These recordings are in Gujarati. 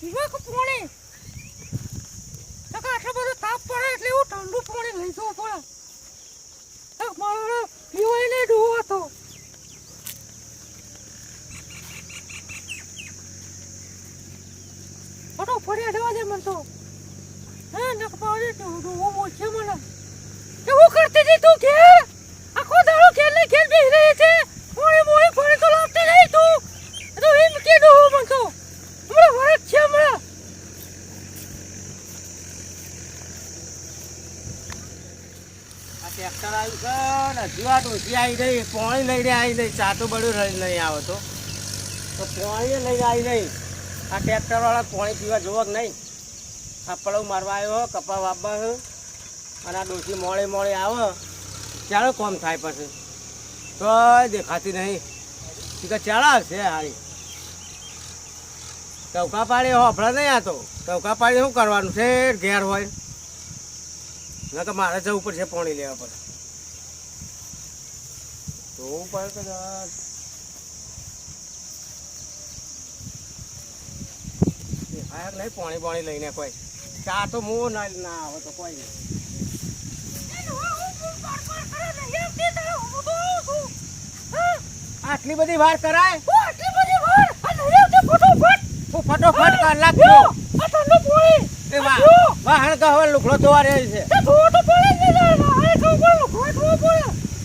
પીવા કે પાણી આટલો બધો તાપ પડે એટલે એવું ઠંડુ પાણી લઈ જવું પડે મારો પીવાય નહીં ડૂવો હતો ફટો ફરી અડવા દે મને તો હે નક પાડી ડૂવો મોછે મને એવું કરતી હતી તું ઘેર આખો દાડો ઘેર ને ઘેર બેસી રહી છે મોડી ફરી તો લાગતી નહીં તું તો એમ કે ડૂવો મને તો હમણાં વરસ છે હમણાં ટ્રેક્ટર આવ્યું છે ને જીવા ડોસી આવી નહીં પાણી લઈને આવી નહીં ચા તો બધું નહીં આવે તો પાણી લઈને આવી નહીં આ ટ્રેક્ટરવાળા પાણી પીવા જોવો કે નહીં આ પળવ મારવા આવ્યો કપા વાપવા અને આ ડોસી મોડે આવે ચાલો કોમ થાય પછી તો દેખાતી નહીં કે ચાલો આવશે હારી ટવકા પાડી હોફળા નહીં આતો ટવકા પાડી શું કરવાનું છે ઘેર હોય ના તો મારે જવું પડશે પાણી લેવા પડે જોવું પડે કે નહીં પાણી લઈને કોઈ ચા તો મું ના આવે તો કોઈ નહીં આટલી બધી વાર કરાય ફટોફટ કર લાગજો એ વાહણ કહે લુકડો ધોવા રહે છે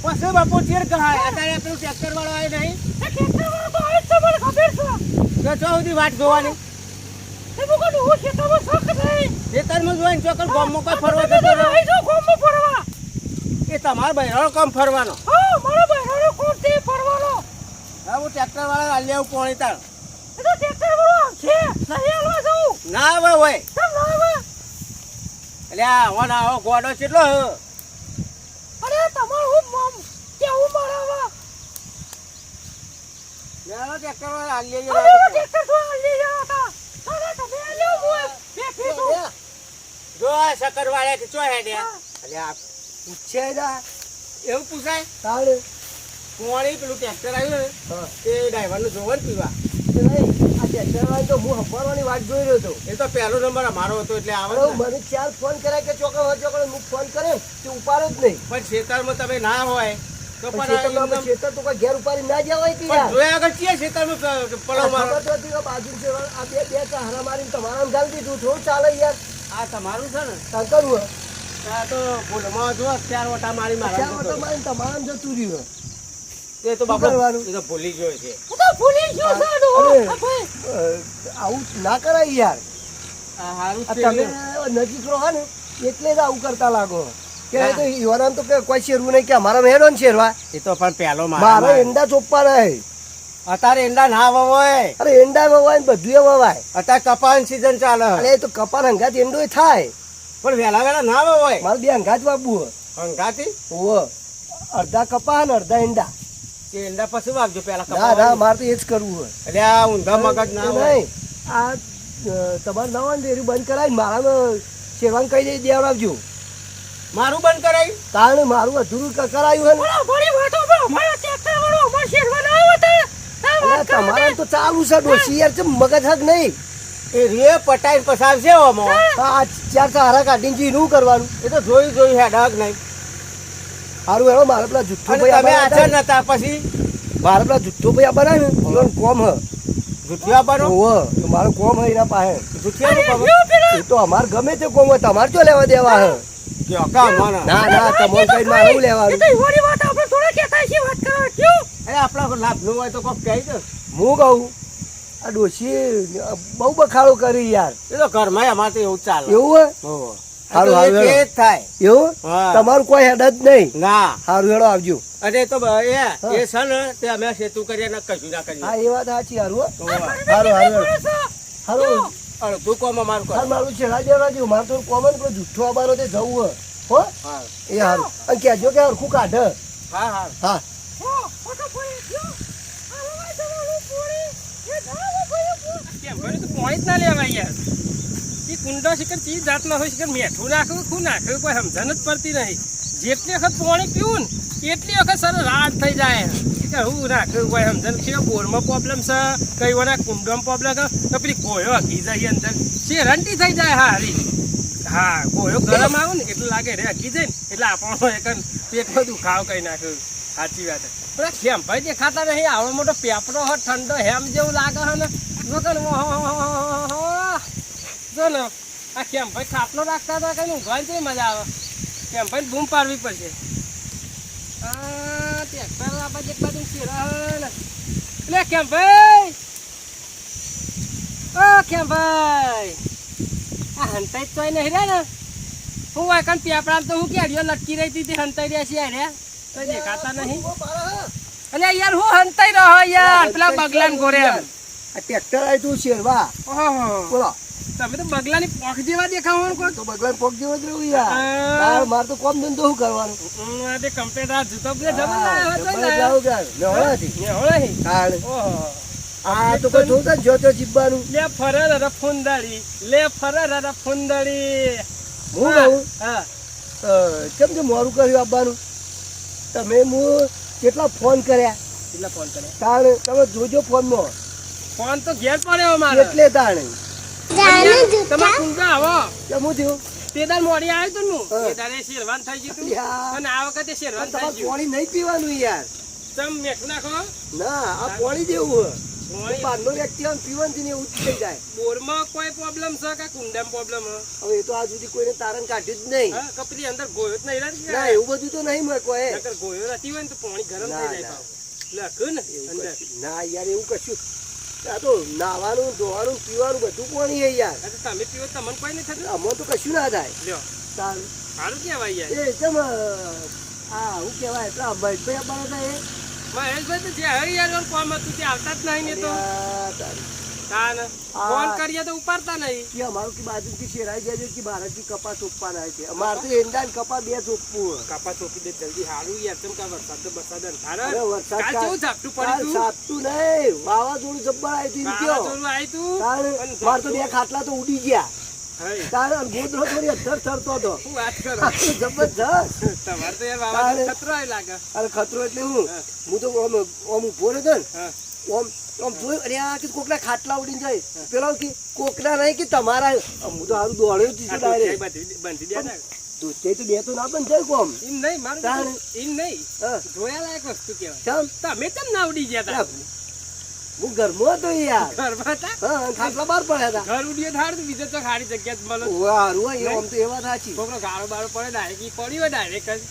પછી બાપુ ચેર કહાય અત્યારે પેલું ટ્રેક્ટર વાળો આવે નહીં તો સુધી વાટ જોવાની ખેતરમાં જોઈને ચોકર ગામમાં કોઈ ફરવા જતો એ તમારો બહેરાનો કામ ફરવાનો હા હું ટ્રેક્ટર વાળા હાલી આવું પોણી તાર ના આવે હોય એટલે આવો ના આવો ગોડો કેટલો અરે તમારું કેવું મારાવા ના ટ્રેક્ટર વાળા હાલી ટ્રેક્ટર તો હાલી જતા અરે તમે લ્યો હું બેઠી તો જો સકર વાળા કે ચો હેડે એટલે આ પૂછે ના એવું પૂછાય તાળે પોણી પેલું ટ્રેક્ટર આવ્યું ને એ ડ્રાઈવરનું જોવો ને પીવા આ ટ્રેક્ટર તો હું હંભારવાની વાત જોઈ રહ્યો હતો એ તો પહેલો નંબર અમારો હતો એટલે આવે મને ચાર ફોન કર્યા કે ચોકડ હું ફોન કરે તે ઉપાડો જ નહીં પણ ખેતરમાં તમે ના હોય તો પણ ખેતર તો કોઈ ઘેર ઉપાડી ના જવાય કે પણ જોયા આગળ છીએ ખેતરમાં પલો મારો બાજુ છે આ બે હારા મારીને તમારા ગાલ દીધું થોડું ચાલે યાર આ તમારું છે ને કરવું આ તો ભૂલમાં જો 4 વટા મારી મારા મારીને તમારા જતું રહ્યું એ તો બાપા એ તો ભૂલી ગયો છે હું તો ભૂલી ગયો છું આવું ના કરાય યાર આ હારું તમે નજીક રહો ને એટલે જ આવું કરતા લાગો કે તો યુવાન તો કોઈ શેરવું નહીં કે અમારા મેળો ને શેરવા એ તો પણ પહેલો મારા એંડા ચોપ્પા રહે અત્યારે એંડા ના વવાય અરે એંડા વવાય ને બધું વવાય અત્યારે કપાન સીઝન ચાલે અરે તો કપાન હંગાત એંડો થાય પણ વેલા ના વવાય મારે બે હંગાત વાપવું હંગાતી ઓ અડધા કપા ને અડધા એંડા એ એંડા પછી વાપજો પેલા ના ના મારે તો એ જ કરવું હોય એટલે આ ઊંધા મગજ ના હોય નહીં આ તમારે નવા ડેરી બંધ કરાવી મારા સેવાન કહી દઈ દેવડાવજો મારું બંધ કરાય કારણ મારું અધૂરું કરાયું હે તમારા તો ચાલુ છે ડોસી યાર છે મગજ હક નહીં એ રે પટાઈ પસાવશે આ ચાર હારા કાઢીને જીનું કરવાનું એ તો જોયું હેડ હક નહીં સારું હેડો મારે પેલા જુઠ્ઠો તમે આચર નતા પછી મારે પેલા જુઠ્ઠો ભાઈ બનાવે ને કોમ હ જુઠિયા બનો મારો કોમ હે એના પાસે જુઠિયા એ તો અમારે ગમે તે કોમ હોય તમારે જો લેવા દેવા હે ના ના તમારે કઈ મારે લેવાનું આપણા લાભ નું હોય તો કોક કહી દે હું કહું આ ડોશી બહુ બખાડો કરી યાર એ તો ઘરમાં અમારે તો એવું ચાલે એવું હે સારું થાય એવું તમારું કોઈ હેડ જ નહીં ના સારું હેડો આવજો અને તો એ છે ને તે અમે સેતુ કરીએ ને કશું ના કરીએ હા એ વાત સાચી સારું સારું સારું અડધું કોમ અમારું કર મારું છે રાજ્ય મારે તો કોમન પેલો જુઠ્ઠો અમારો તે જવું હો એ સારું અને કહેજો કે હરખું કાઢ હા હા હા પોણી જ ના લેવાય યાર એ કુંડો શિખર ચીજ જાત ના હોય શિખર મેઠું નાખ્યું શું નાખ્યું કોઈ સમજણ જ પડતી નહીં જેટલી વખત પોણી પીવું ને એટલી વખત સર રાત થઈ જાય કે હું રાખું કોઈ સમજણ છે બોરમાં પ્રોબ્લેમ છે કઈ વાર કુંડમાં પ્રોબ્લેમ છે તો પેલી ગોયો હકી જાય અંદર શેરંટી થઈ જાય હારી હા ગોયો ગરમ આવે ને એટલે લાગે રે હકી જાય ને એટલે આપણો એક પેટમાં દુખાવ કરી નાખ્યું સાચી વાત પણ કેમ ભાઈ દેખાતા નહીં આવડો મોટો પેપરો હોય ઠંડો હેમ જેવું લાગે છે ને જો ને આ કેમ ભાઈ ખાટલો રાખતા હતા કઈ ઊંઘવાની કેવી મજા આવે કેમ ભાઈ બૂમ પાડવી પડશે ટ્રેક્ટર આ બાજુ એક બાજુ શેરા લે કેમ ભાઈ ઓ કેમ ભાઈ આ હંતાઈ તો નહીં રે ને હું વાયકન પેપડા તો હું કેડીઓ લટકી રહી હતી તે હંતાઈ રહ્યા છે રે તો દેખાતા નહીં અલે યાર હું હંતાઈ રહ્યો યાર પેલા બગલાન ગોરે આ ટ્રેક્ટર આવ્યું તું શેરવા ઓહો બોલો તમે તો બગલાની પોખ જેવા દેખાવાનું કો તો બગલાને પોક જેવો જ રહ્યું યાર મારે તો કોમ ધંધો શું કરવાનું તે કમ્પ્યુટર જૂતો બે જબર જાવ ગાર લેવડાથી હોળે કાળ ઓહો આ તો કોઈ જોતા જો તો જીબવાનું લે ફરર રફુંદડી લે ફરર રફુંદડી હું કહું હા કેમ કે મોડું કર્યું આવવાનું તમે હું કેટલા ફોન કર્યા કેટલા ફોન કરે તાણ તમે જોજો ફોનમાં ફોન તો ઘેર પડ્યો મારે એટલે તાણ તમે કુંડા આવો કેમ હું થયું તે દાર મોડી આવ્યો તું નું હા. તે દારે શેરવાન થઈ ગયું તું યાર. અને આ વખતે શેરવાન થઈ તમારે ગયું પાણી નહીં પીવાનું યાર તમ મેઠું નાખો ના આ પાણી જેવું પાણી. બહારનો વ્યક્તિ આમ પીવાનું ને એવું જ થઈ જાય બોરમાં કોઈ પ્રોબ્લેમ છે કે કુંડામાં પ્રોબ્લેમ હવે એ તો આજ સુધી કોઈને તારણ કાઢ્યું જ નહીં હા કપરી અંદર ગોયો જ નહીં રહે ના એવું બધું તો નહીં મળે કોઈ નકર ગોયો રહેતી હોય ને તો પાણી ગરમ ના, થઈ જાય ના. પાછું. લખું ને એવું અંદર કશું. ના યાર એવું કશું આ તો નાવાનું ધોવાનું પીવાનું બધું પાણી છે યાર આ તો તમે પીવો તો તમને કોઈ નહીં થતું આમાં તો કશું ના થાય લ્યો તારું સારું કહેવાય યાર એ કેમ આ શું કહેવાય પેલા મહેશભાઈ આપવાના હતા એ મહેશભાઈ તો જે હવે યાર કોમ હતું તે આવતા જ નહીં ને તો અલ્યા તારી. તાન આ. ફોન કરીએ તો ઉપાડતા નહીં કે અમારું કે બાજુથી શેરાઈ જાય છે કે ભારતથી કપા ચોપવાના છે અમારે તો એંડા ને કપા બે ચોપવું કાપા ચોપી દે જલ્દી હારું યાર તેમ કા વરસાદ તો વરસાદ અંધારે અરે વરસાદ કાલ કેવું ઝાપટું કાલ પડ્યું તું સાપતું નહીં વાવાઝોડું જબ્બર આવ્યું હતું એમ વાવાઝોડું આવ્યું તું તાણ અને મારે તો બે ખાટલા તો ઉડી ગયા હઈ, તાણ ગોદરો થોડી અધર થરતો હતો શું વાત કરો જબરજસ્ત તમારે તો યાર વાવાઝોડું ખતરો આવી લાગે અરે ખતરો એટલે હું હા. હું તો આમ ઉભો રહ્યો ને હા આમ આમ જોયું અરે આ કે કોકના ખાટલા ઉડીને જાય પેલો કે કોકના નહીં કે તમારા હું તો હારું દોડ્યો જ છું આ ડાયરેક્ટ બંધી દે ને દૂધ તો બે તો ના બંધાય કોમ એમ નહીં મારું તાણ. એમ નહીં હા જોયા લાયક વસ્તુ કહેવાય ચાલ તમે કેમ ના ઉડી ગયા તા હું ઘરમાં હતો યાર ઘરમાં હતા હા અને ખાટલા બહાર પડ્યા હતા ઘર ઉડીએ થાર તો બીજો તો ખાલી જગ્યા જ મળે ઓવે હારું હોય આમ તો એવા સાચી છોકરો ગાળો બાળો પડે ડાયરેક્ટ ઈ પડી હોય ડાયરેક્ટ જ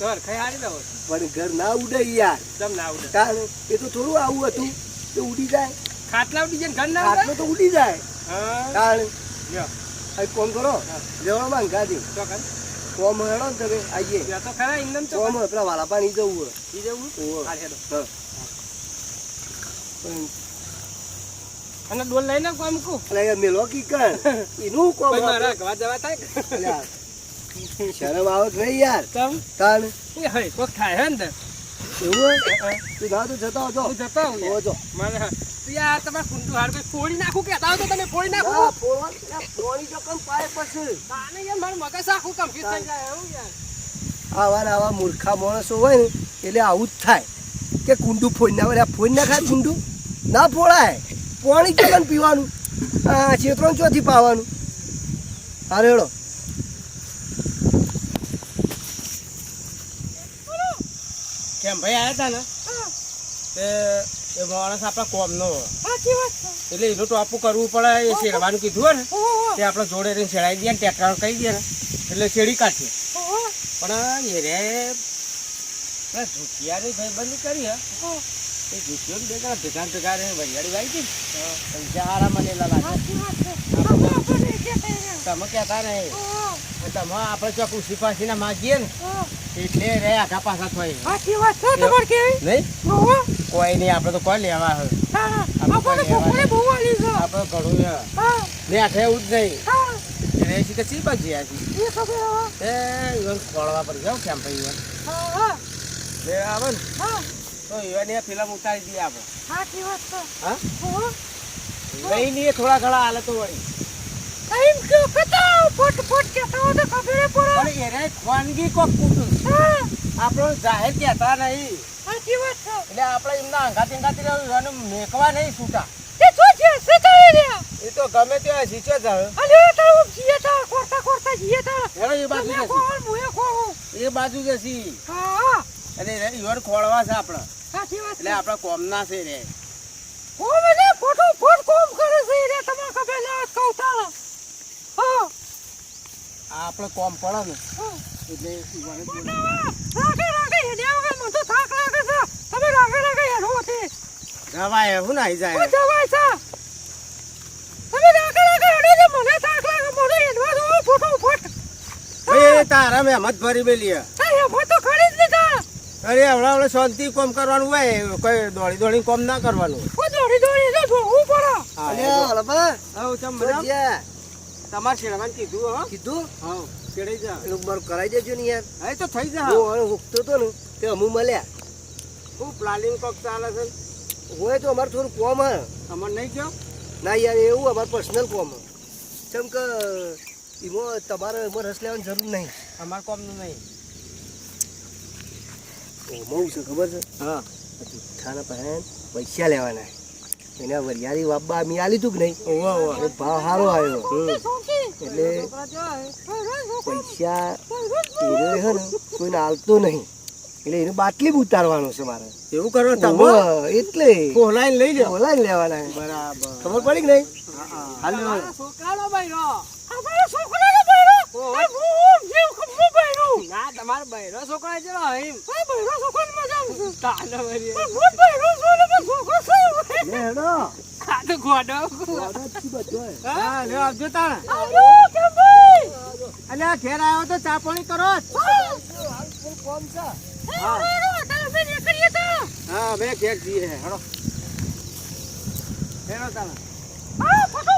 ઘર ખાઈ હારી દો પણ ઘર ના ઉડે યાર તમ ના ઉડે કારણ એ તો થોડું આવું હતું કે ઉડી જાય ખાટલા ઉડી જાય ને ઘર ના ખાટલો ઉડે તો ઉડી જાય હા કારણ લ્યો આ કોમ કરો લેવા માંગાથી તો કર કોમ હેડો ને તમે આવીએ લ્યો તો ખરા ઇન્દમ તો કોમ પેલા વાલા પાણી જવું હોય ઈ જવું ઓવે. હા હેડો હા પણ અને ડોલ લઈને કોમ કો અલા યાર મેલો કી કણ એનું કોમ ભાઈ મારા ગવા જવા થાય કે? અલ્યા, શરમ આવે કે નહીં યાર તમ તાણ એ હઈ કોક થાય હે ને એવું હોય તું ના તો જતા હતો હું જતો હું યાર. જો મારે હા. તો યાર તમારે કુંડું હાર કોઈ ફોડી નાખું કહેતા હો તો તમે ફોડી નાખો ના પોણી જો કમ પાય પછી તાને યાર મારું મગજ આખું કન્ફ્યુઝ થઈ જાય એવું યાર આવા ને આવા મૂર્ખા માણસો હોય ને એટલે આવું જ થાય કે કુંડું ફોડી ના આ ફોડી ના ખાય કુંડું ના ફોડાય પાણી ચોકન પીવાનું આ ચેતરો ચોથી પાવાનું હારે હેડો કેમ ભાઈ આયા તા ને તે એ માણસ આપણા કોમનો સાચી વાત છે એટલે એનું ટોપું કરવું પડે એ શેરવાનું કીધું હોય ને ઓહો તે આપણે જોડે રહીને શેડાઈ દઈએ ને ટેક્ટર કહી દઈએ ને એટલે શેડી કાઢીએ ઓહો પણ એ રે પેલા ઝૂઠિયાની ભાઈબંધી કરી હે ઓહો એ ઝૂઠિયો બે જણા ભેગા રહે વરિયાળી વાઈ હતી ને પૈસા હારા મને લાગે સાચી વાત છે આપણે આપણે કહેતા રહ્યા તમે કહેતા નહીં ઓહો તમે આપણે ચોક ઉસી પાસીને માગીએ ને ઓહો એટલે રે આખા પાછા થાય સાચી વાત છે તમારે કેવી નહીં ઓહો કોઈ નહીં આપણે તો કોઈ લેવા હોય આપણને કોકડે બહુ વાલી છે આપણે ઘણું હા ને આઠે એવું જ નહીં હા રેસી કે ચી બાજુ ગયા છે એ ખબર હવે એ ઈવન ખોળવા પર જાવ કેમ ભાઈ ઈવન હા હા લે આવે ને હા તો ઈવન એ ફિલ્મ ઉતારી દઈએ આપણે સાચી વાત છે હા ઓહો લઈ લઈએ થોડા ઘણા હાલે તો વળી ટાઈમ કયો કતા ફોટ ફોટ કહેતા હો તો ખબર પડે પણ એને ખાનગી કોક કૂટું હા આપણો જાહેર કહેતા નહીં સાચી સાચી વાત છે. એટલે આપણે એમના અંગાતી રહ્યું અને મેકવા નહીં છૂટા. તે શું છે? સેતાઈ રહ્યા. એ તો ગમે તે શીખે જ હવે. અલે તારો જીએ તા કોરતા જીએ તા. હેડો એ બાજુ તમે જશે. કોણ મુએ કોણ? એ બાજુ જશે. હા, અને ઈવન ખોળવા છે આપણે. સાચી વાત એટલે છે. આપણા કોમના છે રે. કોમ એટલે ફોટો ફોટ કોમ કરે છે રે તમાર કબે ના કૌતા. હા, આ આપણે કોમ પડે ને હા. એટલે ઈવન જ બોલે. રાગે હેડ્યા વગર મને તો થાક લાગે છે. તમે રાગે હેડો તે. રવાય હું નાઈ જાય. હું જવાય છે. તમે રાગે હેડો તે મને થાક લાગે મને હેડવા દો ફોટો ફોટ. એ તારા મહેમત ભરી બેલી. એ મો તો ખરી જ લીધા. અરે હવડા શાંતિ કોમ કરવાનું હોય, કોઈ દોડી કોમ ના કરવાનું. હું દોડી તો જોવું પડે. અલ્યા હલબા હવ ચમ તો જ્યાં તમારે શેરવાન કીધું હો. કીધું હવ કેડી જા. એનું મારું કરાઈ દેજો ને યાર. હવે તો થઈ જા. હું હવે હુકતો તો ને તે અમુ મળ્યા હું પ્લાનિંગ કોક ચાલે છે. હોય તો અમારે થોડું કોમ હે. તમને નહીં કહો. ના યાર એવું અમારે પર્સનલ કોમ હે. જેમ કે એમાં તમારે એમાં રસ લેવાની જરૂર નહીં. અમાર કોમનું નહીં. એમાં છે ખબર છે હા જુઠ્ઠાના પહેન પૈસા લેવાના એના વરિયાળી વાબ્બા મેં આલી તું કે નહીં એ ભાવ સારો આવ્યો એટલે પૈસા એને હે ને કોઈને આલતો નહીં એટલે એને બાટલી જ ઉતારવાનો છે મારે એવું કરો તમે. ઓવે, એટલે કોલાઈને લઈ લો. બોલાઈને લેવાના છે. બરાબર. ખબર પડી કે નહીં હાલો. છોકરાનો બૈરો. અમારો છોકરાનો બૈરો. આ હું જીવ ખમો બૈરો. ના તમારો બૈરો છોકરા જેવો હઈમ. આ બૈરો છોકરાને મજા આવશે. તાનો વરી. પણ હું બૈરો છું ને પણ છોકરો છે. લે હેડો આ તો ગોડો. ઓર્ડરથી બધો હે. હા લ્યો આવજો તાણ. આવજો કેમ ભાઈ. અલ્યા ઘેર આવ્યો તો ચા પાણી કરો જ. હાલ ફૂલ કોમ છે હા તમે નીકળીએ તો. હા મેં ઘેર જઈએ હેડો. હેડો તાણ. આ ફોટો